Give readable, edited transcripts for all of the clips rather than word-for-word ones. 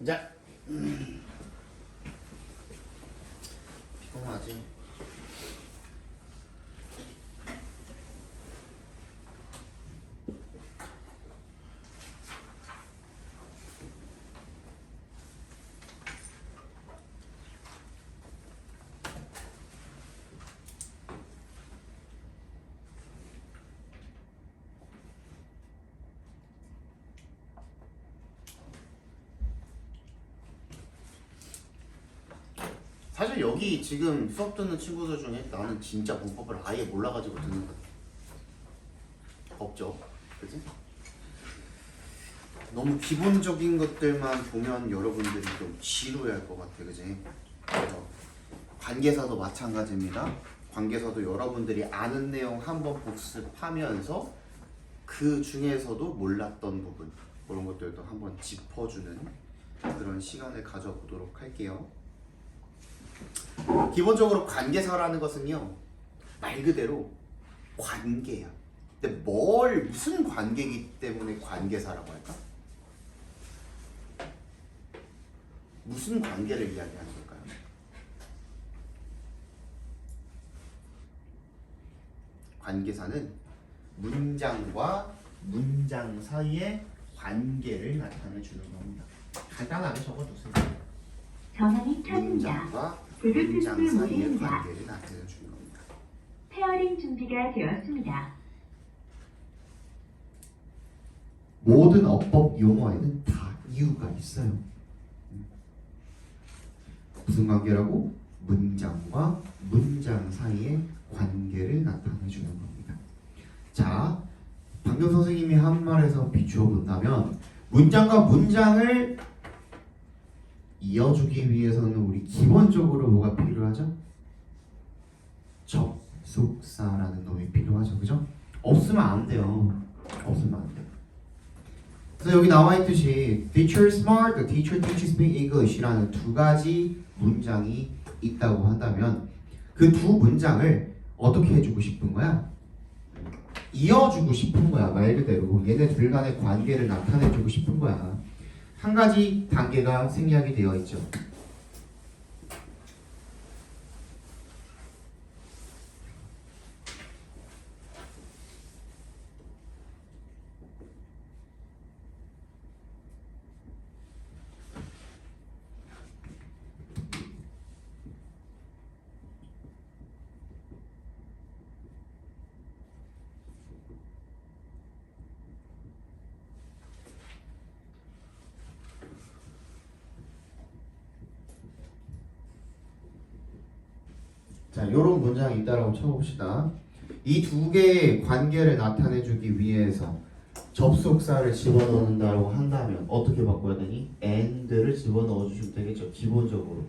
자, 피곤하지? 사실 여기 지금 수업 듣는 친구들 중에 나는 진짜 문법을 아예 몰라가지고 듣는 거 없죠, 그치? 너무 기본적인 것들만 보면 여러분들이 좀 지루해할 것 같아, 그치? 그래서 관계사도 마찬가지입니다. 관계사도 여러분들이 아는 내용 한번 복습하면서 그 중에서도 몰랐던 부분 그런 것들도 한번 짚어주는 그런 시간을 가져보도록 할게요. 기본적으로 관계사라는 것은요, 말 그대로 관계야. 근데 무슨 관계이기 때문에 관계사라고 할까? 무슨 관계를 이야기하는 걸까요? 관계사는 문장과 문장 사이의 관계를 나타내 주는 겁니다. 간단하게 적어두세요. 전원이 켜진다. 문장과 블루투스 문장 사이의 모드입니다. 관계를 나타내 주는 겁니다. 페어링 준비가 되었습니다. 모든 어법 용어에는 다 이유가 있어요. 무슨 관계라고? 문장과 문장 사이의 관계를 나타내 주는 겁니다. 자, 방금 선생님이 한 말에서 비추어 본다면 문장과 문장을 이어주기 위해서는 우리 기본적으로 뭐가 필요하죠? 접속사라는 놈이 필요하죠, 그죠? 없으면 안 돼요. 없으면 안 돼요. 그래서 여기 나와 있듯이 teacher smart, the teacher teaches me English라는 두 가지 문장이 있다고 한다면 그 두 문장을 어떻게 해주고 싶은 거야? 이어주고 싶은 거야. 말 그대로 얘네 둘 간의 관계를 나타내주고 싶은 거야. 한 가지 단계가 생략이 되어 있죠. 자, 이런 문장이 있다라고 쳐봅시다. 이 두 개의 관계를 나타내주기 위해서 접속사를 집어넣는다고 한다면 어떻게 바꿔야 되니? and를 집어넣어 주시면 되겠죠. 기본적으로.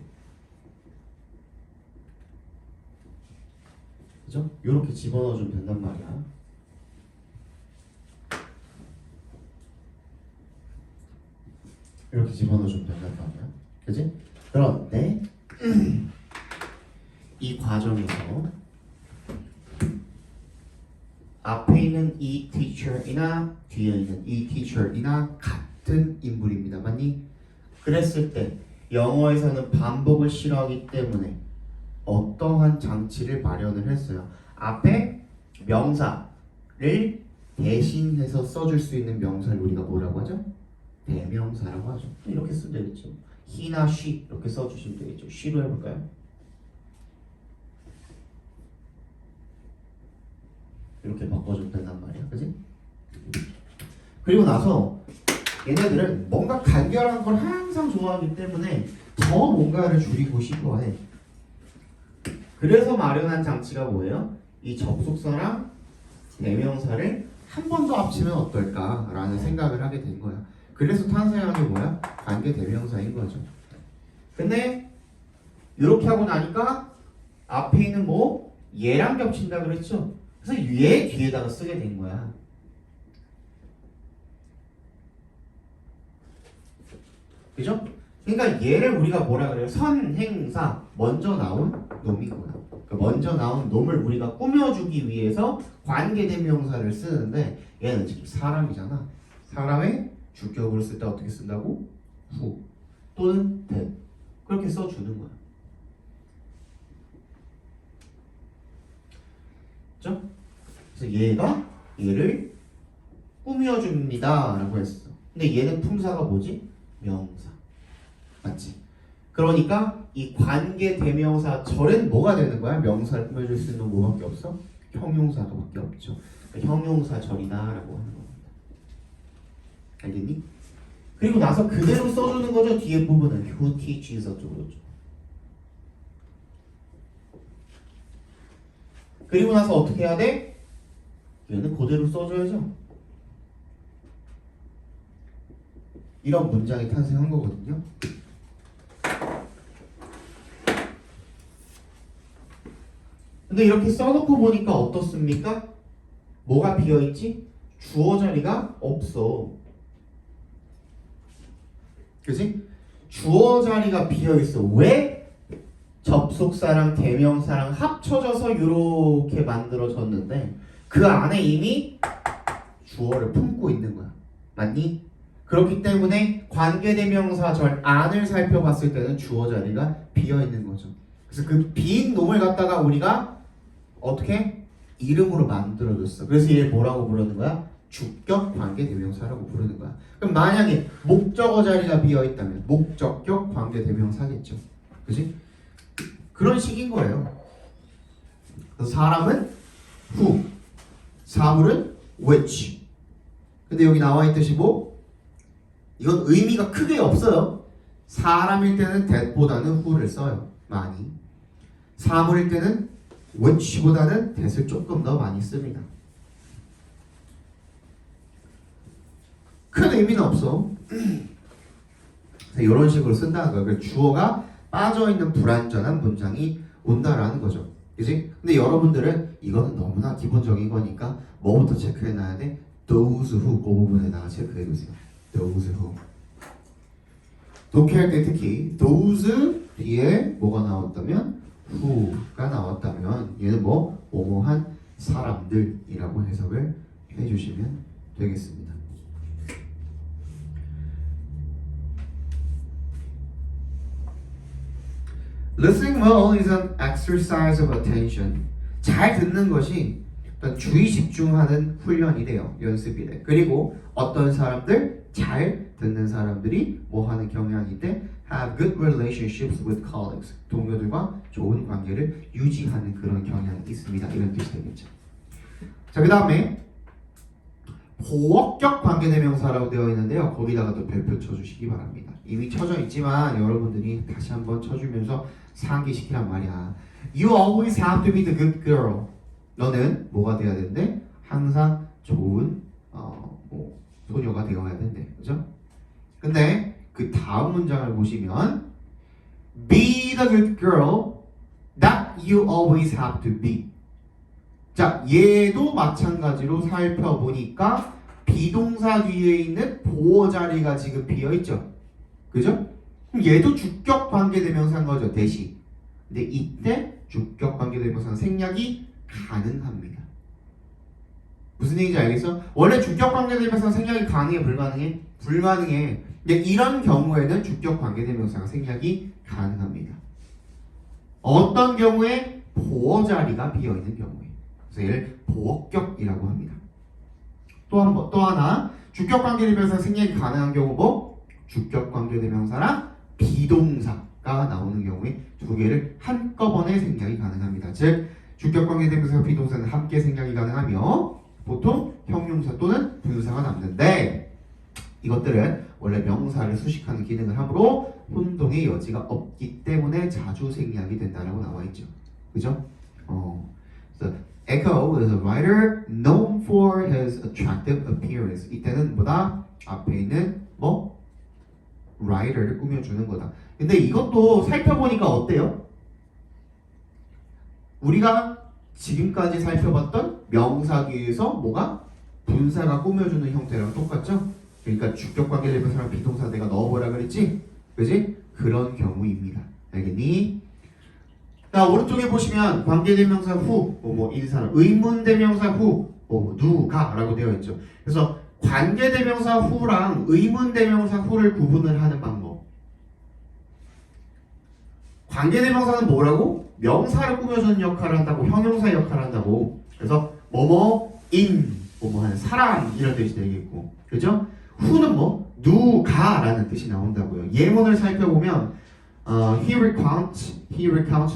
그죠? 이렇게 집어넣어 주면 된단 말이야. 이렇게 집어넣어 주면 된단 말이야. 그지? 그런데 이 과정에서 앞에 있는 이 teacher이나 뒤에 있는 이 teacher이나 같은 인물입니다. 맞니? 그랬을 때 영어에서는 반복을 싫어하기 때문에 어떠한 장치를 마련을 했어요. 앞에 명사를 대신해서 써줄 수 있는 명사를 우리가 뭐라고 하죠? 대명사라고 하죠. 이렇게 쓰면 되겠죠. he나 she 이렇게 써주시면 되겠죠. she로 해볼까요? 이렇게 바꿔주면 된단 말이야, 그지? 그리고 나서 얘네들은 뭔가 간결한 걸 항상 좋아하기 때문에 더 뭔가를 줄이고 싶어해. 그래서 마련한 장치가 뭐예요? 이 접속사랑 대명사를 한 번 더 합치면 어떨까라는 생각을 하게 된 거야. 그래서 탄생한 게 뭐야? 관계 대명사인 거죠. 근데 이렇게 하고 나니까 앞에 있는 뭐 얘랑 겹친다 그랬죠? 그래서 얘 뒤에다가 쓰게 된 거야. 그죠? 그러니까 얘를 우리가 뭐라 그래요? 선행사, 먼저 나온 놈이구나. 그러니까 먼저 나온 놈을 우리가 꾸며주기 위해서 관계대명사를 쓰는데 얘는 지금 사람이잖아. 사람의 주격으로 쓸 때 어떻게 쓴다고? 후. 또는 that. 그렇게 써주는 거야. 그죠? 그래서 얘가 얘를 꾸며줍니다 라고 했어. 근데 얘는 품사가 뭐지? 명사. 맞지? 그러니까 이 관계 대명사 절은 뭐가 되는 거야? 명사를 꾸며줄 수 있는 뭐밖에 없어? 형용사도밖에 없죠. 그러니까 형용사 절이다 라고 하는 겁니다. 알겠니? 그리고 나서 그대로 써주는 거죠. 뒤에 부분은 who teaches 어쩌고 저쩌고. 그리고 나서 어떻게 해야 돼? 얘는 그대로 써줘야죠. 이런 문장이 탄생한 거거든요. 근데 이렇게 써놓고 보니까 어떻습니까? 뭐가 비어있지? 주어 자리가 없어. 그치? 주어 자리가 비어있어. 왜? 접속사랑 대명사랑 합쳐져서 이렇게 만들어졌는데 그 안에 이미 주어를 품고 있는 거야. 맞니? 그렇기 때문에 관계대명사 절 안을 살펴봤을 때는 주어 자리가 비어있는 거죠. 그래서 그 빈 놈을 갖다가 우리가 어떻게? 이름으로 만들어줬어. 그래서 얘 뭐라고 부르는 거야? 주격 관계대명사라고 부르는 거야. 그럼 만약에 목적어 자리가 비어있다면 목적격 관계대명사겠죠. 그치? 그런 식인 거예요. 그래서 사람은 who, 사물은 which. 근데 여기 나와 있듯이 뭐? 이건 의미가 크게 없어요. 사람일 때는 that보다는 who를 써요. 많이. 사물일 때는 which보다는 that을 조금 더 많이 씁니다. 큰 의미는 없어. 이런 식으로 쓴다는 거야. 그러니까 주어가 빠져있는 불완전한 문장이 온다라는 거죠. 그치? 근데 여러분들은 이거는 너무나 기본적인 거니까 뭐부터 체크해놔야 돼? those who 그 부분에다가 체크해두세요. those who. 독해할 때 특히 those 뒤에 뭐가 나왔다면 who가 나왔다면 얘는 뭐뭐한 사람들이라고 해석을 해주시면 되겠습니다. Listening well is an exercise of attention. 잘 듣는 것이 어떤 주의 집중하는 훈련이래요. 연습이래. 그리고 어떤 사람들, 잘 듣는 사람들이 뭐 하는 경향인데 have good relationships with colleagues. 동료들과 좋은 관계를 유지하는 그런 경향이 있습니다. 이런 뜻이 되겠죠. 자, 그 다음에 보어격 관계대명사라고 되어 있는데요. 거기다가 또 별표 쳐주시기 바랍니다. 이미 쳐져 있지만 여러분들이 다시 한번 쳐주면서 상기시키란 말이야. You always have to be the good girl. 너는 뭐가 돼야 된대? 항상 좋은 소녀가 되어야 된대. 그죠? 근데 그 다음 문장을 보시면 Be the good girl that you always have to be. 자, 얘도 마찬가지로 살펴보니까 비동사 뒤에 있는 보어 자리가 지금 비어있죠. 그죠? 그럼 얘도 주격 관계대명사인 거죠. 대시. 근데 이때 주격 관계대명사는 생략이 가능합니다. 무슨 얘기인지 알겠어? 원래 주격 관계대명사는 생략이 가능해? 불가능해? 불가능해. 근데 이런 경우에는 주격 관계대명사가 생략이 가능합니다. 어떤 경우에? 보어 자리가 비어있는 경우에. 그래서 얘를 보어격이라고 합니다. 또 하나 주격 관계대명사 생략이 가능한 경우 뭐? 주격 관계대명사랑 비동사가 나오는 경우에 두 개를 한꺼번에 생략이 가능합니다. 즉 주격 관계대명사 비동사는 함께 생략이 가능하며 보통 형용사 또는 부유사가 남는데 이것들은 원래 명사를 수식하는 기능을 하므로 혼동의 여지가 없기 때문에 자주 생략이 된다라고 나와 있죠. 그죠? 그래서 Echo is a writer known for his attractive appearance. 이때는 뭐다? 앞에 있는 writer를 꾸며주는 거다. 근데 이것도 살펴보니까 어때요? 우리가 지금까지 살펴봤던 명사기에서 뭐가? 분사가 꾸며주는 형태랑 똑같죠? 그러니까 주격관계대명사랑 비동사 내가 넣어보라 그랬지? 그지? 그런 경우입니다. 알겠니? 자, 오른쪽에 보시면 관계대명사 후, 이 사람, 의문대명사 후, 누가 라고 되어 있죠. 그래서 관계대명사 후랑 의문대명사 후를 구분을 하는 방법. 관계대명사는 뭐라고? 명사를 꾸며주는 역할을 한다고, 형용사 역할을 한다고. 그래서 뭐뭐인, 뭐뭐하는 사람 이런 뜻이 되겠고, 그죠? who는 뭐? 누가라는 뜻이 나온다고요. 예문을 살펴보면 he recounts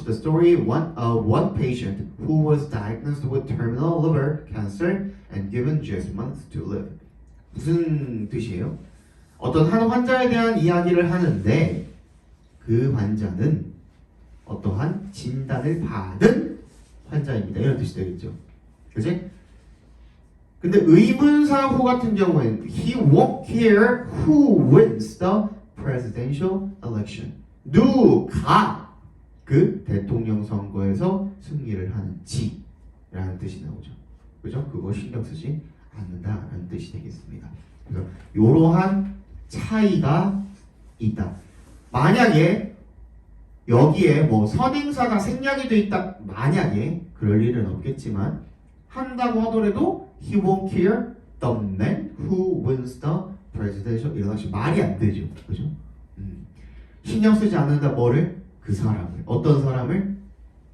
the story of one patient who was diagnosed with terminal liver cancer and given just months to live. 무슨 뜻이에요? 어떤 한 환자에 대한 이야기를 하는데 그 환자는 어떠한 진단을 받은 환자입니다. 이런 뜻이 되겠죠. 그치? 근데 의문사 후 같은 경우에는 he won't care who wins the presidential election. 누가 그 대통령 선거에서 승리를 하는지라는 뜻이 나오죠. 그죠? 그거 신경 쓰지 않는다라는 뜻이 되겠습니다. 그래서 이러한 차이가 있다. 만약에 여기에 뭐 선행사가 생략이 돼 있다. 만약에 그럴 일은 없겠지만 한다고 하더라도 he won't care the man who wins the presidential election. 말이 안 되죠. 그죠? 신경 쓰지 않는다. 뭐를? 그 사람을. 어떤 사람을?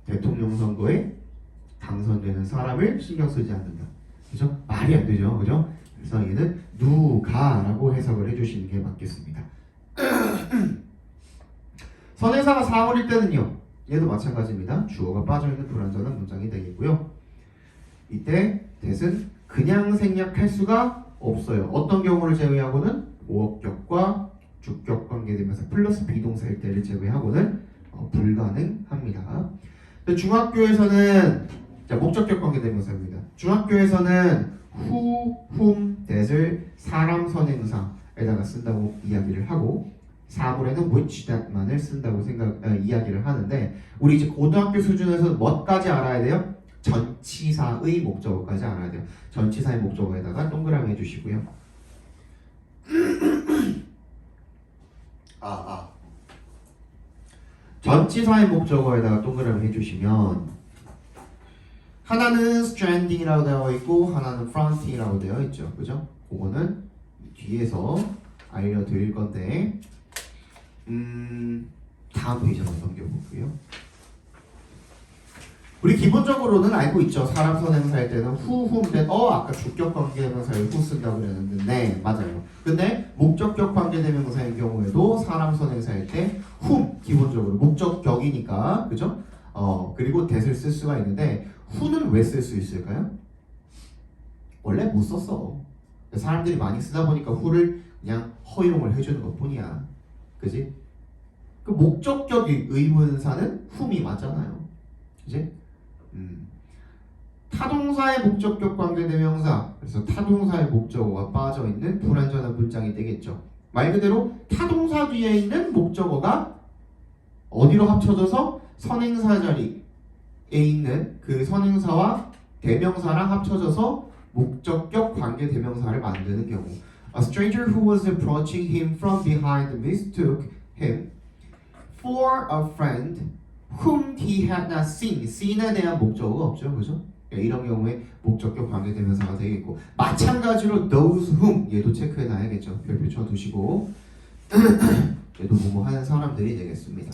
대통령 선거에 당선되는 사람을 신경 쓰지 않는다. 그죠? 말이 안 되죠. 그죠? 그래서 얘는 누가라고 해석을 해주시는 게 맞겠습니다. 선행사가 사물일 때는요. 얘도 마찬가지입니다. 주어가 빠져있는 불완전한 문장이 되겠고요. 이때 that은 그냥 생략할 수가 없어요. 어떤 경우를 제외하고는 보어격과 주격 관계대명사 플러스 비동사일 때를 제외하고는 불가능합니다. 중학교에서는 자, 목적격 관계대명사입니다. 중학교에서는 who, whom, that을 사람 선행사에다가 쓴다고 이야기를 하고 사물에는 which, that만을 쓴다고 이야기를 하는데 우리 이제 고등학교 수준에서는 뭐까지 알아야 돼요? 전치사의 목적어까지 알아야 돼요. 전치사의 목적어에다가 동그라미 해주시고요. 전치사의 목적어에다가 동그라미 해주시면 하나는 stranding이라고 되어 있고 하나는 fronting이라고 되어 있죠. 그죠? 그거는 뒤에서 알려드릴 건데 다음 페이지 한번 넘겨볼게요. 우리 기본적으로는 알고 있죠. 사람 선행사일 때는 who, whom, that. 아까 주격 관계대명사에 who 쓴다고 그랬는데 네, 맞아요. 근데 목적격 관계대명사인 경우에도 사람 선행사일 때 whom 기본적으로 목적격이니까 그죠? 그리고 that을 쓸 수가 있는데 who는 왜 쓸 수 있을까요? 원래 못 썼어. 사람들이 많이 쓰다 보니까 who를 그냥 허용을 해주는 것뿐이야. 그지? 그 목적격의 의문사는 whom이 맞잖아요. 그지? 타동사의 목적격 관계대명사 그래서 타동사의 목적어가 빠져있는 불완전한 문장이 되겠죠. 말 그대로 타동사 뒤에 있는 목적어가 어디로 합쳐져서 선행사 자리에 있는 그 선행사와 대명사랑 합쳐져서 목적격 관계대명사를 만드는 경우 A stranger who was approaching him from behind mistook him for a friend whom he had not seen. seen에 대한 목적어가 없죠. 그죠? 이런 경우에 목적격 관계대명사가 되겠고 마찬가지로 those whom 얘도 체크해 놔야겠죠. 별표 쳐두시고 얘도 뭐뭐 하는 사람들이 되겠습니다.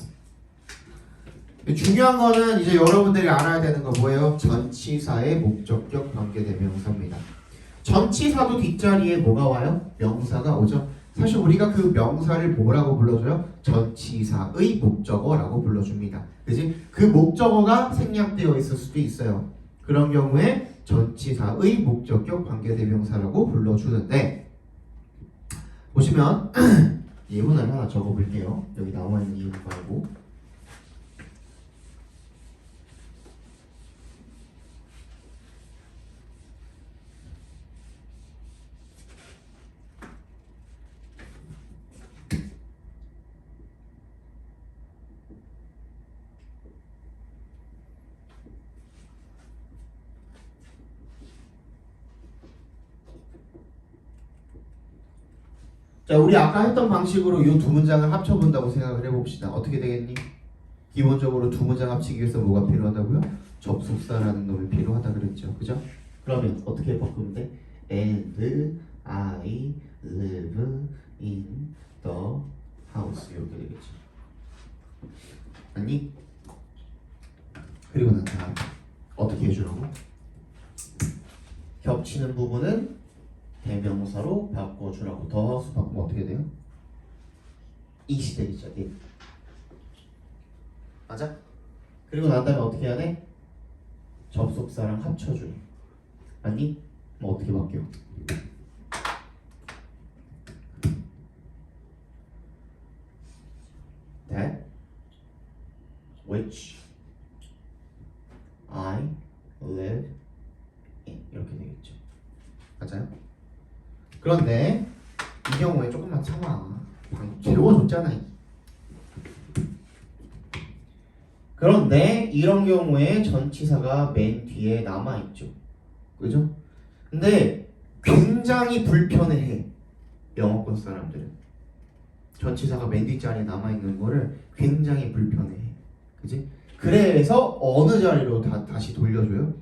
중요한 거는 이제 여러분들이 알아야 되는 거 뭐예요? 전치사의 목적격 관계대명사입니다. 전치사도 뒷자리에 뭐가 와요? 명사가 오죠. 사실 우리가 그 명사를 뭐라고 불러줘요? 전치사의 목적어라고 불러줍니다. 그지? 그 목적어가 생략되어 있을 수도 있어요. 그런 경우에 전치사의 목적격 관계대명사라고 불러주는데 보시면 예문을 하나 적어볼게요. 여기 나와 있는 예문 말고 자, 우리 아까 했던 방식으로 이 두 문장을 합쳐본다고 생각을 해봅시다. 어떻게 되겠니? 기본적으로 두 문장 합치기 위해서 뭐가 필요하다고요? 접속사라는 놈이 필요하다 그랬죠. 그죠? 그러면 어떻게 바꾸면 돼? And I live in the house 이렇게 되겠죠. 아니? 그리고 난 다음 어떻게 해주라고? 겹치는 부분은 대명사로 바꿔주라고. 더 하우스 바꾸면 어떻게 돼요? 이시되겠죠. 예. 맞아? 그리고 난 다음에 어떻게 해야 돼? 접속사랑 합쳐줘. 아니? 뭐 어떻게 바뀌어? That which I live in 이렇게 되겠죠. 맞아요? 그런데 이 경우에 조금만 참아. 방금 재워줬잖아. 그런데 이런 경우에 전치사가 맨 뒤에 남아있죠. 그죠? 근데 굉장히 불편해해. 영어권 사람들은 전치사가 맨 뒷자리에 남아있는 거를 굉장히 불편해해. 그지? 그래서 어느 자리로 다시 돌려줘요?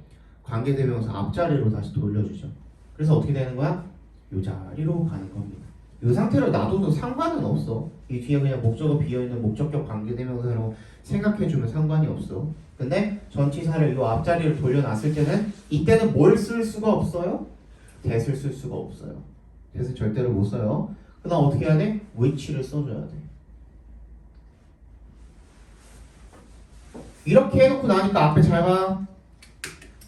관계대명사 앞자리로 다시 돌려주죠. 그래서 어떻게 되는 거야? 이 자리로 가는 겁니다. 이 상태로 놔둬도 상관은 없어. 이 뒤에 그냥 목적어 비어있는 목적격 관계대명사로 생각해주면 상관이 없어. 근데 전치사를 이 앞자리로 돌려놨을 때는 이때는 뭘 쓸 수가 없어요? that을 쓸 수가 없어요. that은 절대로 못 써요. 그 다음 어떻게 해야 돼? which를 써줘야 돼. 이렇게 해놓고 나니까 앞에 잘 봐.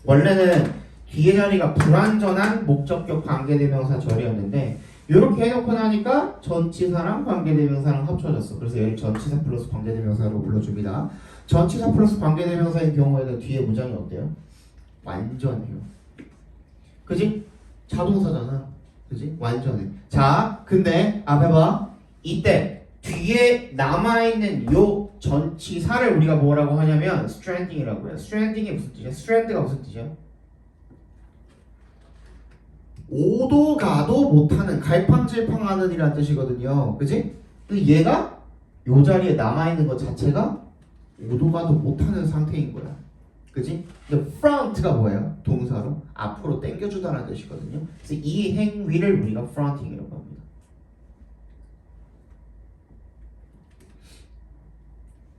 원래는 뒤에 자리가 불완전한 목적격 관계대명사 절이었는데 이렇게 해놓고 나니까 전치사랑 관계대명사랑 합쳐졌어. 그래서 얘를 전치사 플러스 관계대명사로 불러줍니다. 전치사 플러스 관계대명사인 경우에는 뒤에 문장이 어때요? 완전해요. 그지? 자동사잖아. 그지? 완전해. 자, 근데 앞에 봐. 이때 뒤에 남아있는 요 전치사를 우리가 뭐라고 하냐면 stranding이라고 해요. stranding이 무슨 뜻이야? strand가 무슨 뜻이야? 오도 가도 못하는, 갈팡질팡하는 이란 뜻이거든요. 그지? 근데 얘가 요 자리에 남아있는 것 자체가 오도 가도 못하는 상태인 거야. 그지? 근데 front가 뭐예요? 동사로 앞으로 당겨주다라는 뜻이거든요. 그래서 이 행위를 우리가 fronting이라고 합니다.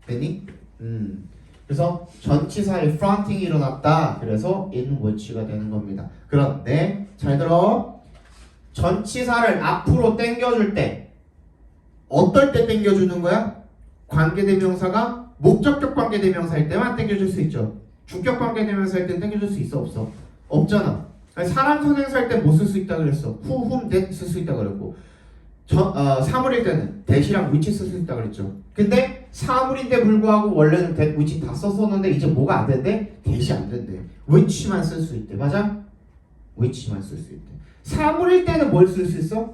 됐니? 그래서 전치사의 fronting이 일어났다. 그래서 in which가 되는 겁니다. 그런데 잘 들어. 전치사를 앞으로 당겨줄 때 어떨 때 당겨주는 거야? 관계대명사가 목적격 관계대명사일 때만 당겨줄 수 있죠. 주격 관계대명사일 때 당겨줄 수 있어? 없어? 없잖아. 사람 선행사일 때 못 쓸 수 있다 그랬어. who, whom, that 쓸 수 있다 그랬고 사물일 때는 that이랑 which 쓸 수 있다 그랬죠. 근데 사물인데 불구하고 원래는 that, which 다 썼었는데 이제 뭐가 안 된대? that이 안 된대. which만 쓸 수 있대. 맞아? which만 쓸 수 있대. 사물일 때는 뭘 쓸 수 있어?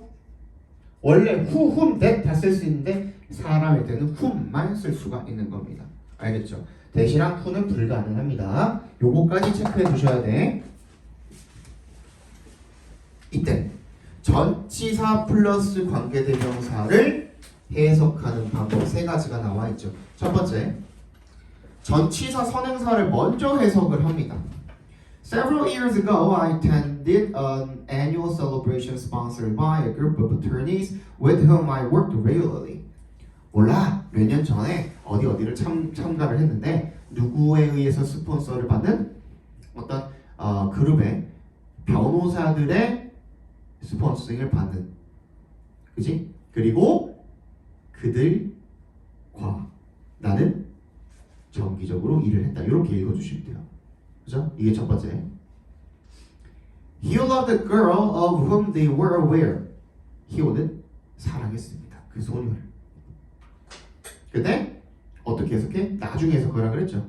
원래 who, whom, that 다 쓸 수 있는데 사람일 때는 whom만 쓸 수가 있는 겁니다. 알겠죠? that이랑 who는 불가능합니다. 요거까지 체크해 두셔야 돼. 이때 전치사 플러스 관계대명사를 해석하는 방법 세 가지가 나와 있죠. 첫 번째, 전치사 선행사를 먼저 해석을 합니다. Several years ago, I attended an annual celebration sponsored by a group of attorneys with whom I worked regularly. 몰라, 몇 년 전에 어디를 참가를 했는데 누구에 의해서 스폰서를 받는 어떤 그룹의 변호사들의 스폰서링을 받는, 그지? 그리고 그들과 나는 정기적으로 일을 했다. 이렇게 읽어주시면 돼요. 그죠? 이게 첫 번째. He loved the girl of whom they were aware. 히오는 사랑했습니다. 그 소녀를. 근데 어떻게 해석해? 나중에 해석하라 그랬죠.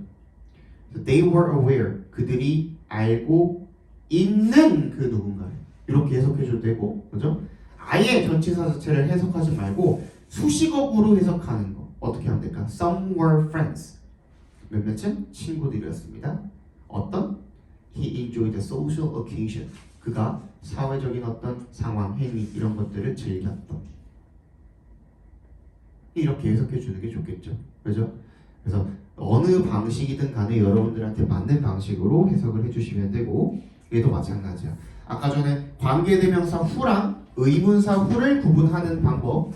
They were aware. 그들이 알고 있는 그 누군가를. 이렇게 해석해줘도 되고, 그죠? 아예 전치사 자체를 해석하지 말고 수식어구로 해석하는 거 어떻게 하면 될까? Some were friends. 몇몇은 친구들이었습니다. 어떤? He enjoyed the social occasion. 그가 사회적인 어떤 상황, 행위 이런 것들을 즐겼던. 이렇게 해석해주는 게 좋겠죠. 그죠? 그래서 어느 방식이든 간에 여러분들한테 맞는 방식으로 해석을 해주시면 되고, 얘도 마찬가지야. 아까 전에 관계대명사 후랑 의문사 후를 구분하는 방법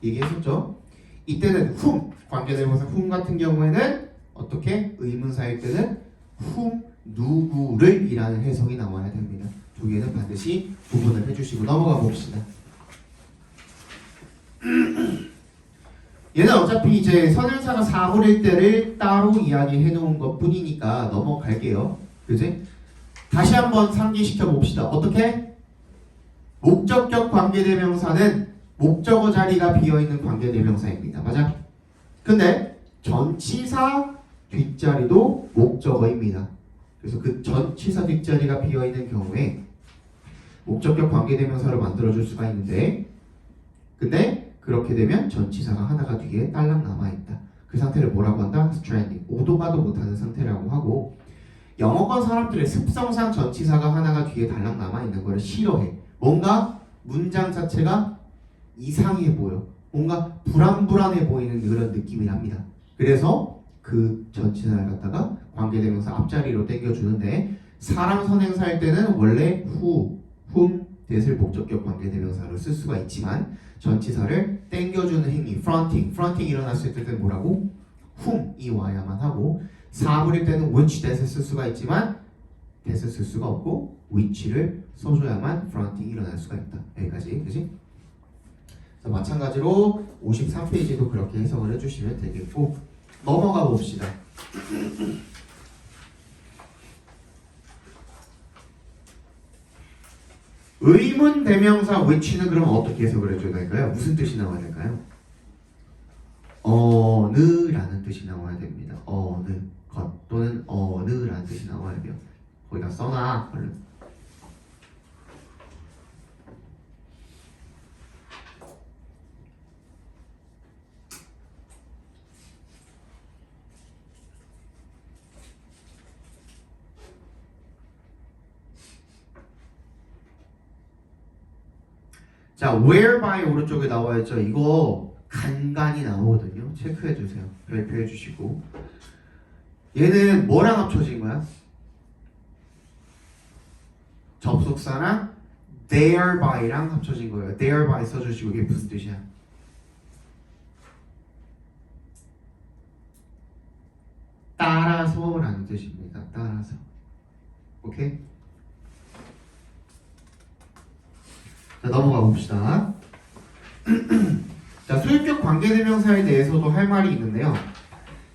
얘기했었죠. 이때는 whom 관계대명사 whom 같은 경우에는 어떻게 의문사일 때는 whom 누구를 이라는 해석이 나와야 됩니다. 두 개는 반드시 구분을 해주시고 넘어가 봅시다. 얘는 어차피 이제 선행사가 사물일 때를 따로 이야기해 놓은 것 뿐이니까 넘어갈게요. 그지? 다시 한번 상기시켜 봅시다. 어떻게? 목적격 관계대명사는 목적어 자리가 비어있는 관계대명사입니다. 맞아? 근데 전치사 뒷자리도 목적어입니다. 그래서 그 전치사 뒷자리가 비어있는 경우에 목적격 관계대명사로 만들어줄 수가 있는데 근데 그렇게 되면 전치사가 하나가 뒤에 딸랑 남아있다. 그 상태를 뭐라고 한다? stranding. 오도 가도 못하는 상태라고 하고 영어권 사람들의 습성상 전치사가 하나가 뒤에 달랑 남아있는 걸 싫어해. 뭔가 문장 자체가 이상해 보여. 뭔가 불안불안해 보이는 그런 느낌이랍니다. 그래서 그 전치사를 갖다가 관계대명사 앞자리로 당겨주는데 사람 선행사일 때는 원래 who, whom, that을 목적격 관계대명사로 쓸 수가 있지만 전치사를 당겨주는 행위, fronting 일어났을 때는 뭐라고? whom이 와야만 하고 사물일 때는 which, that을 쓸 수가 있지만 that을 쓸 수가 없고 which를 써줘야만 fronting이 일어날 수가 있다. 여기까지, 그지? 마찬가지로 53페이지도 그렇게 해석을 해주시면 되겠고 넘어가 봅시다. 의문 대명사 which는 그럼 어떻게 해석을 해줘야 될까요? 무슨 뜻이 나와야 될까요? 어느라는 뜻이 나와야 됩니다. 어느 것 또는 어느라는 뜻이 나와야 돼요. 거기다 써놔 얼른. 자, whereby 오른쪽에 나와 있죠. 이거 간간히 나오거든요. 체크해 주세요. 별표해 주시고. 얘는 뭐랑 합쳐진 거야? 접속사랑 thereby,랑 합쳐진 거예요. thereby 써주시고 이게 무슨 뜻이야? 따라서라는 뜻입니다. 따라서. 오케이? 자, 넘어가 봅시다. 자, 소유격 관계대명사에 대해서도 할 말이 있는데요.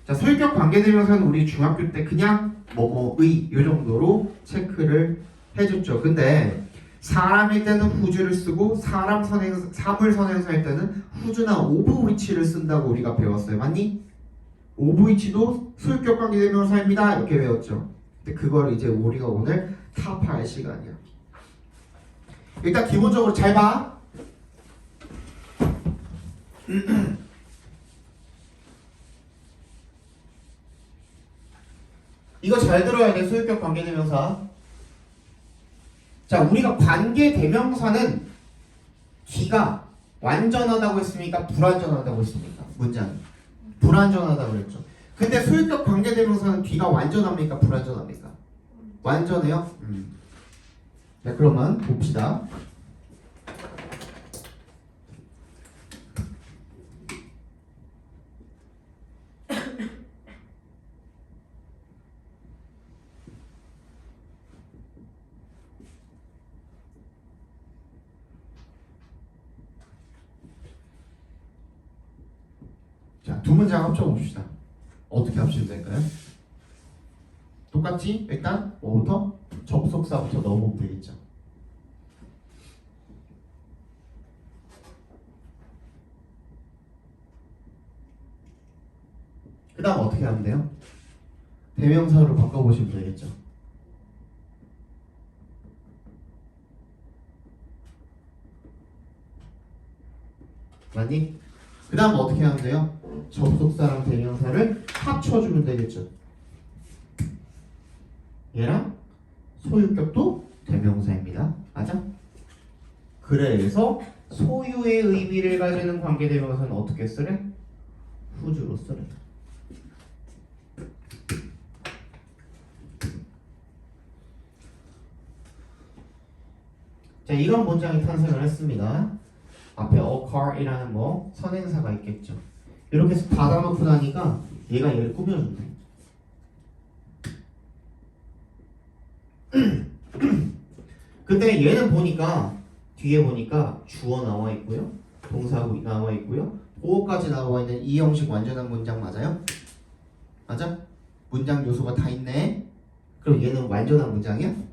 자, 소유격 관계대명사는 우리 중학교 때 그냥 뭐뭐의 요 정도로 체크를 해줬죠. 근데 사람일 때는 who's를 쓰고 사물 선행사일 때는 who's나 of which를 쓴다고 우리가 배웠어요. 맞니? of which도 소유격 관계대명사입니다. 이렇게 배웠죠. 근데 그걸 이제 우리가 오늘 타파할 시간이야. 일단 기본적으로 잘 봐. 이거 잘 들어야 돼. 소유격 관계대명사. 자, 우리가 관계대명사는 뒤가 완전하다고 했습니까? 불완전하다고 했습니까? 문장이 불완전하다고 그랬죠. 근데 소유격 관계대명사는 뒤가 완전합니까? 불완전합니까? 완전해요? 자, 그러면 봅시다. 자, 두 문장 합쳐봅시다. 어떻게 합치면 될까요? 똑같이 일단 뭐부터? 접속사부터 넣어보면 되겠죠. 그 다음 어떻게 하면 돼요? 대명사로 바꿔보시면 되겠죠. 맞니? 그 다음 어떻게 하면 돼요? 접속사랑 대명사를 합쳐주면 되겠죠. 얘랑 소유격도 대명사입니다. 맞아? 그래서 소유의 의미를 가지는 관계대명사는 어떻게 쓰래? who's로 쓰래. 자, 이런 문장이 탄생을 했습니다. 앞에 occur이라는 뭐 선행사가 있겠죠. 이렇게 해서 닫아놓고 나니까 얘가 얘를 꾸며준대. 근데 얘는 보니까 뒤에 보니까 주어 나와 있고요, 동사구 나와 있고요, 보어까지 나와 있는 이 형식 완전한 문장 맞아요? 맞아? 문장 요소가 다 있네. 그럼 얘는 완전한 문장이야?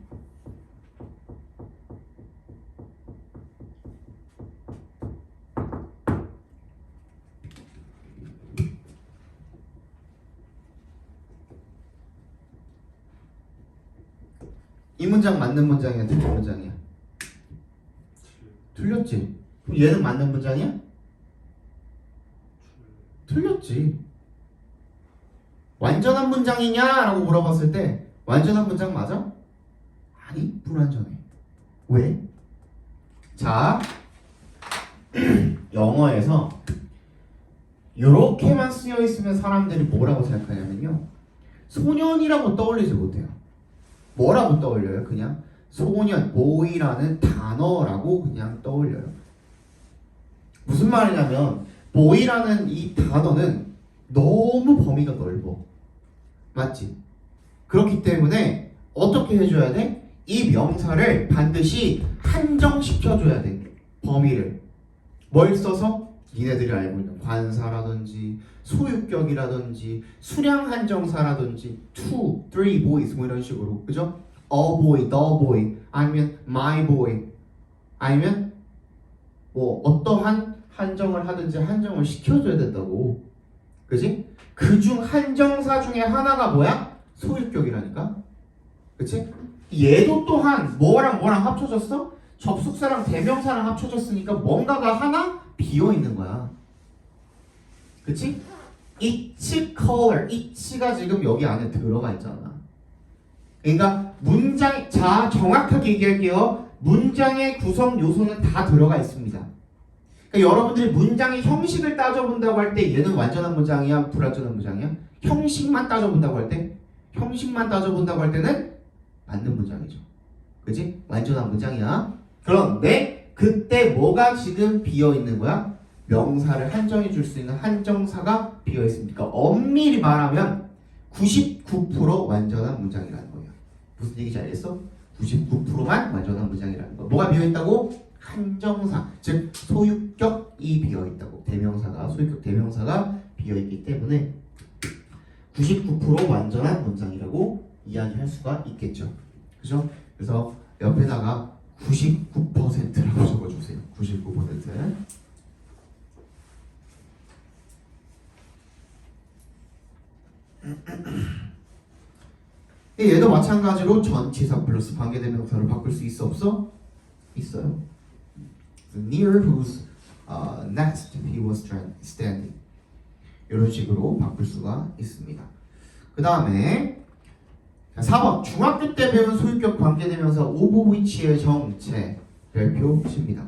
이 문장 맞는 문장이야, 틀린 문장이야? 틀렸지. 그럼 얘는 맞는 문장이야? 틀렸지. 완전한 문장이냐라고 물어봤을 때 완전한 문장 맞아? 아니, 불완전해. 왜? 자, 영어에서 이렇게만 쓰여 있으면 사람들이 뭐라고 생각하냐면요, 소년이라고 떠올리지 못해요. 뭐라고 떠올려요? 그냥 소년, 보이라는 단어라고 그냥 떠올려요. 무슨 말이냐면 보이라는 이 단어는 너무 범위가 넓어. 맞지? 그렇기 때문에 어떻게 해줘야 돼? 이 명사를 반드시 한정시켜줘야 돼. 범위를. 뭘 써서? 니네들이 알고 있는 관사라든지 소유격이라든지 수량 한정사라든지 two, three boys 뭐 이런 식으로, 그죠? a boy, the boy, 아니면 my boy, 아니면 뭐 어떠한 한정을 하든지 한정을 시켜줘야 된다고. 그지? 그중 한정사 중에 하나가 뭐야? 소유격이라니까. 그치? 얘도 또한 뭐랑 뭐랑 합쳐졌어? 접속사랑 대명사랑 합쳐졌으니까 뭔가가 하나 비어있는 거야. 그치? each color, each가 지금 여기 안에 들어가 있잖아. 그러니까 문장, 자 정확하게 얘기할게요. 문장의 구성 요소는 다 들어가 있습니다. 그러니까 여러분들이 문장의 형식을 따져본다고 할 때 얘는 완전한 문장이야, 불완전한 문장이야? 형식만 따져본다고 할 때? 형식만 따져본다고 할 때는 맞는 문장이죠. 그치? 완전한 문장이야. 그런데 그때 뭐가 지금 비어있는 거야? 명사를 한정해 줄 수 있는 한정사가 비어있으니까 엄밀히 말하면 99% 완전한 문장이라는 거예요. 무슨 얘기인지 알겠어? 99%만 완전한 문장이라는 거. 뭐가 비어있다고? 한정사, 즉 소유격이 비어있다고. 대명사가, 소유격 대명사가 비어있기 때문에 99% 완전한 문장이라고 이야기할 수가 있겠죠. 그죠? 그래서 옆에다가 99%라고 적어주세요. 99%. 얘도 마찬가지로 전치사 플러스 관계대명사로 바꿀 수 있어 없어? 있어요. Near whose next he was standing. 이런 식으로 바꿀 수가 있습니다. 그 다음에 4번 중학교 때 배운 소유격 관계대명사 of which의 정체 별표십니다.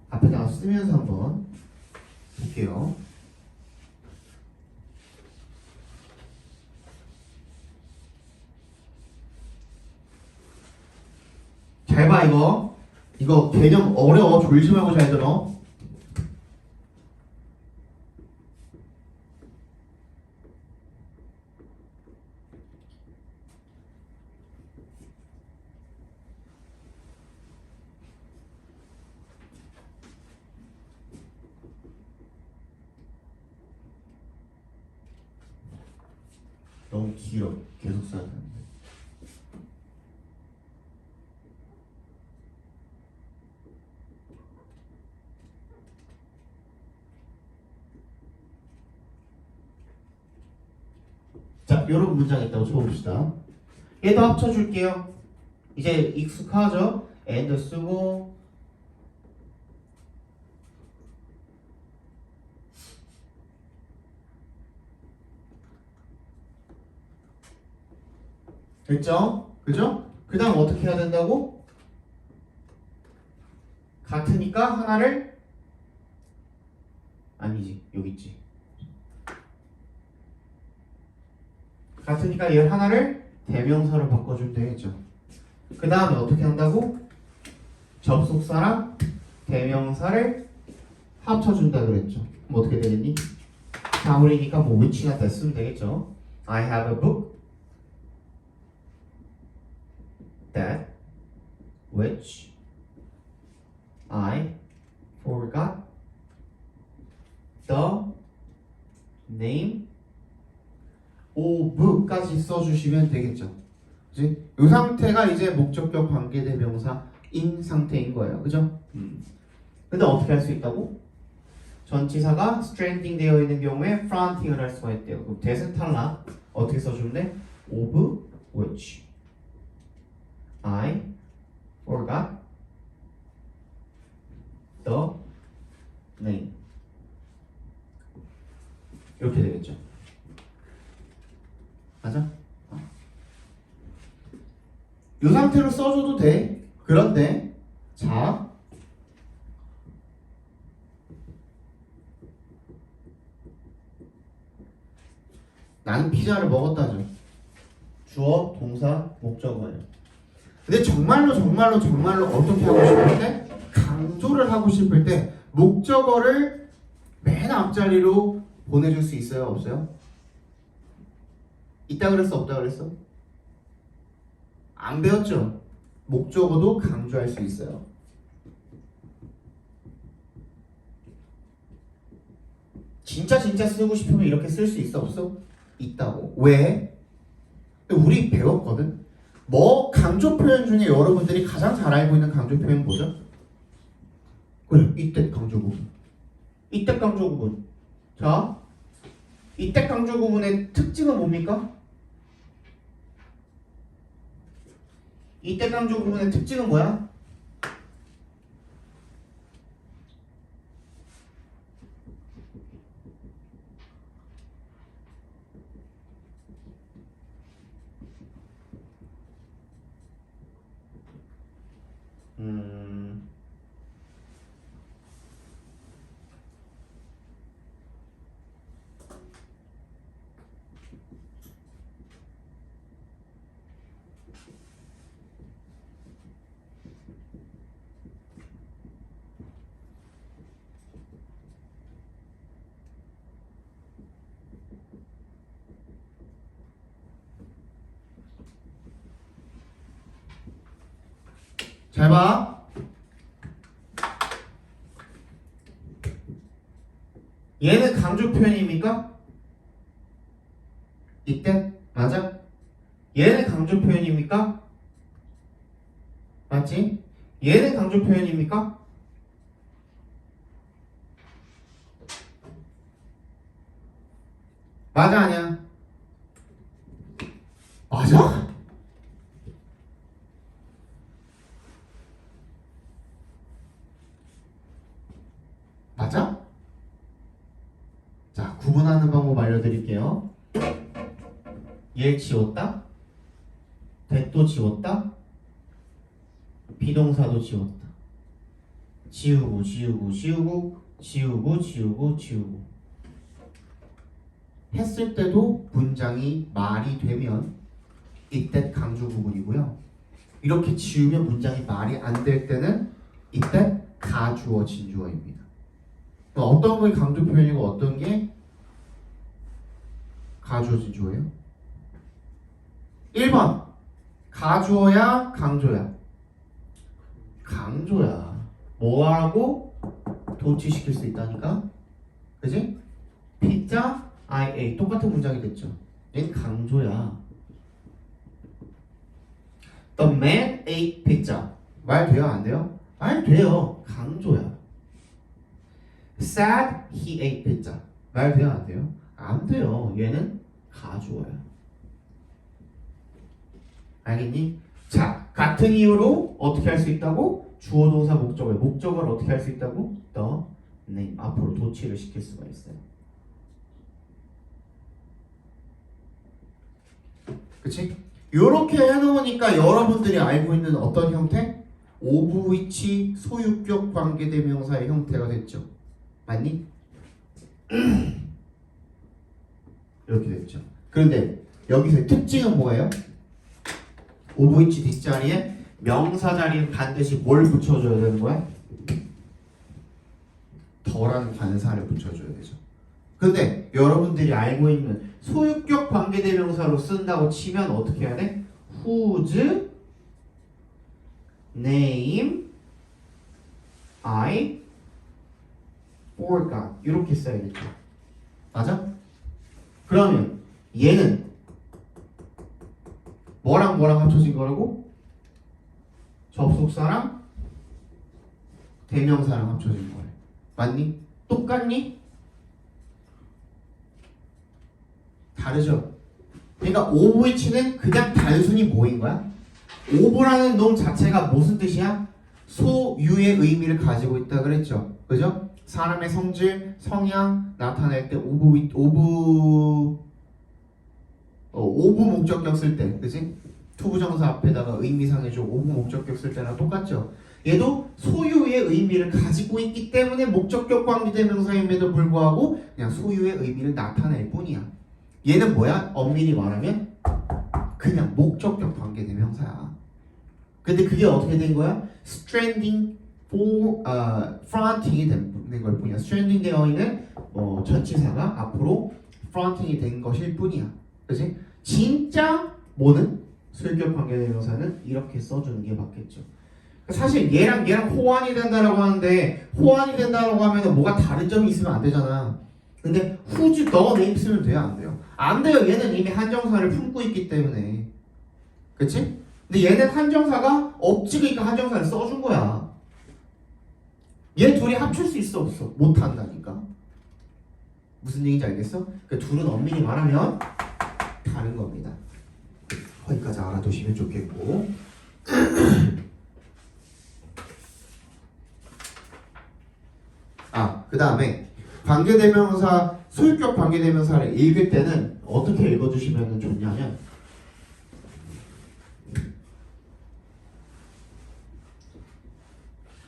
앞에다가 쓰면서 한번 볼게요. 잘 봐, 이거 개념 어려워. 졸지 말고 잘 들어. 너무 길어. 계속 써야 되는데. 자, 이런 문장 있다고 쳐봅시다. 얘도 합쳐줄게요. 이제 익숙하죠? and 쓰고 됐죠? 그죠? 그 다음 어떻게 해야 된다고? 같으니까 하나를 아니지, 여기 있지. 같으니까 얘 하나를 대명사로 바꿔주면 되겠죠. 그 다음에 어떻게 한다고? 접속사랑 대명사를 합쳐준다 그랬죠. 그럼 어떻게 되겠니? 사물이니까 뭐 which나 다 쓰면 되겠죠. I have a book that which I forgot the name of까지 써주시면 되겠죠. 그치? 이 상태가 이제 목적격 관계대명사인 상태인 거예요. 그죠? 근데 어떻게 할 수 있다고? 전치사가 stranding 되어 있는 경우에 fronting을 할 수가 있대요. 그럼 대신 탈락. 어떻게 써주면 돼? of which I forgot the name. 이렇게 되겠죠. 맞아? 이 상태로 써줘도 돼. 그런데 자 나는 피자를 먹었다죠. 주어, 동사, 목적어예요. 근데 정말로 어떻게 하고 싶을 때? 강조를 하고 싶을 때 목적어를 맨 앞자리로 보내줄 수 있어요? 없어요? 있다 그랬어? 없다 그랬어? 안 배웠죠? 목적어도 강조할 수 있어요. 진짜 쓰고 싶으면 이렇게 쓸 수 있어? 없어? 있다고. 왜? 우리 배웠거든? 뭐 강조 표현 중에 여러분들이 가장 잘 알고 있는 강조 표현 뭐죠? 그래, 이때 강조 구분. 이때 강조 구분. 자, 이때 강조 구분의 특징은 뭡니까? 이때 강조 구분의 특징은 뭐야? 잘 봐. 얘는 강조 표현입니까? 이때? 맞아? 얘는 강조 표현입니까? 맞지? 얘는 강조 표현입니까? 맞아 아니야? 맞아? 맞아? 자, 구분하는 방법 알려드릴게요. 얘 지웠다? 대도 지웠다? 비동사도 지웠다. 지우고 했을 때도 문장이 말이 되면 이때 강조 부분이고요. 이렇게 지우면 문장이 말이 안 될 때는 이때 가주어 진주어입니다. 어떤 게 강조 표현이고 어떤 게 가주어 진주어예요? 1번 가주어야 강조야? 강조야. 뭐하고 도치시킬 수 있다니까? 그지? 피자 I ate 똑같은 문장이 됐죠. 얘는 강조야. The man ate pizza. 말 돼요? 안 돼요? 말 돼요. 강조야. Said he ate pizza. 말 돼요? 안 돼요? 안 돼요. 얘는 가주어야. 알겠니? 자, 같은 이유로 어떻게 할 수 있다고? 주어, 동사, 목적어에 목적어를 어떻게 할 수 있다고? The name 앞으로 도치를 시킬 수가 있어요. 그치? 요렇게 해놓으니까 여러분들이 알고 있는 어떤 형태? of which 소유격 관계대명사의 형태가 됐죠. 맞니? 이렇게 됐죠. 그런데 여기서의 특징은 뭐예요? of which 뒷자리에 명사 자리는 반드시 뭘 붙여줘야 되는 거야? 더라는 관사를 붙여줘야 되죠. 근데 여러분들이 알고 있는 소유격 관계대명사로 쓴다고 치면 어떻게 해야 돼? whose name I forgot 이렇게 써야겠죠. 맞아? 그러면 얘는 뭐랑 뭐랑 합쳐진 거라고? 접속사랑 대명사랑 합쳐진 거래. 맞니? 똑같니? 다르죠? 그러니까 오브위치는 그냥 단순히 뭐인 거야? 오브라는 놈 자체가 무슨 뜻이야? 소유의 의미를 가지고 있다 그랬죠? 그죠? 사람의 성질, 성향 나타낼 때 오브 목적격 쓸 때, 그지? 투부정사 앞에다가 의미상해줘 오브 목적격 쓸 때랑 똑같죠? 얘도 소유의 의미를 가지고 있기 때문에 목적격 관계대명사임에도 불구하고 그냥 소유의 의미를 나타낼 뿐이야. 얘는 뭐야? 엄밀히 말하면 그냥 목적격 관계대명사야. 근데 그게 어떻게 된 거야? stranding for fronting이 된 걸 뿐이야. stranding 되어 있는 전치사가 앞으로 fronting이 된 것일 뿐이야. 그렇지? 진짜 뭐는 소유격 관계대명사는 이렇게 써주는 게 맞겠죠. 사실 얘랑 호환이 된다라고 하는데 호환이 된다라고 하면 뭐가 다른 점이 있으면 안 되잖아. 근데 whose the name 쓰면 돼요? 안 돼요? 안 돼요. 얘는 이미 한정사를 품고 있기 때문에. 그치? 근데 얘는 한정사가 없지. 그러니까 한정사를 써준 거야. 얘 둘이 합칠 수 있어 없어? 못한다니까. 무슨 얘기인지 알겠어? 그 둘은 엄밀히 말하면 다른 겁니다. 거기까지 알아두시면 좋겠고. 그 다음에 관계대명사, 소유격 관계대명사를 읽을 때는 어떻게 읽어주시면 좋냐면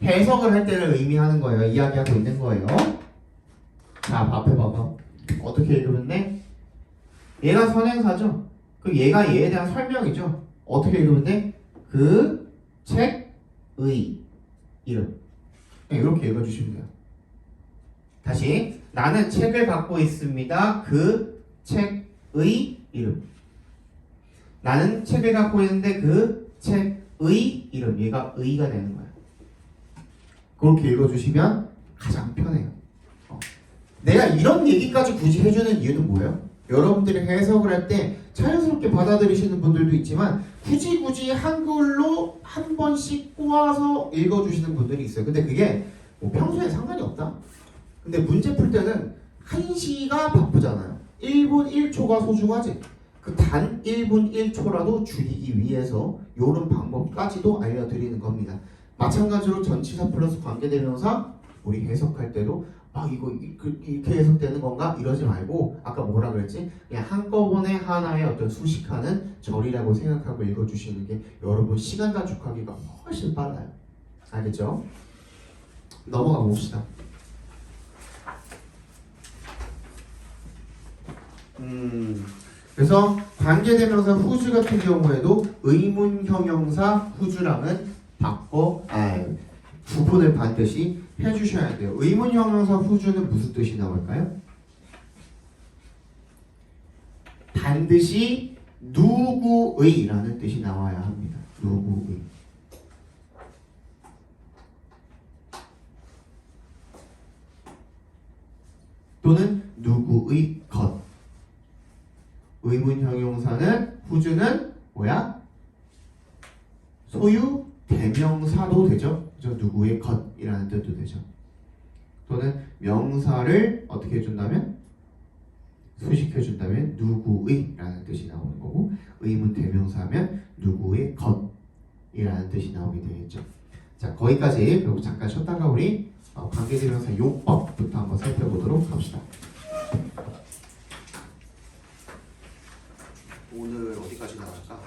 해석을 할 때를 의미하는 거예요. 이야기하고 있는 거예요. 자, 앞에 봐봐. 어떻게 읽으면 돼? 얘가 선행사죠. 그 얘가 얘에 대한 설명이죠. 어떻게 읽으면 돼? 그 책의 이름. 이렇게 읽어주시면 돼요. 다시 나는 책을 갖고 있습니다. 그 책의 이름. 나는 책을 갖고 있는데 그 책의 이름. 얘가 의가 되는 거야. 그렇게 읽어주시면 가장 편해요. 내가 이런 얘기까지 굳이 해주는 이유는 뭐예요? 여러분들이 해석을 할 때 자연스럽게 받아들이시는 분들도 있지만 굳이 한글로 한 번씩 꼬아서 읽어주시는 분들이 있어요. 근데 그게 뭐 평소에 상관이 없다. 근데 문제 풀 때는 한시가 바쁘잖아요. 1분 1초가 소중하지. 그 단 1분 1초라도 줄이기 위해서 이런 방법까지도 알려드리는 겁니다. 마찬가지로 전치사 플러스 관계대명사 우리 해석할 때도 이거 이렇게 해석되는 건가? 이러지 말고 아까 뭐라 그랬지? 그냥 한꺼번에 하나의 어떤 수식하는 절이라고 생각하고 읽어주시는 게 여러분 시간 단축하기가 훨씬 빨라요. 알겠죠? 넘어가 봅시다. 그래서 관계대명사 whose 같은 경우에도 의문형용사 whose랑은 구분을 반드시 해주셔야 돼요. 의문형용사 whose는 무슨 뜻이 나올까요? 반드시 누구의라는 뜻이 나와야 합니다. 누구의. 또는 누구의 것. 의문형용사는 whose는 뭐야? 소유 대명사도 되죠. 그죠? 누구의 것이라는 뜻도 되죠. 또는 명사를 어떻게 해준다면? 수식해준다면 누구의라는 뜻이 나오는 거고 의문 대명사면 누구의 것이라는 뜻이 나오게 되겠죠. 자, 거기까지 그리고 잠깐 쉬었다가 우리 관계대명사 용법부터 한번 살펴보도록 합시다. 오늘 어디까지 나갈까?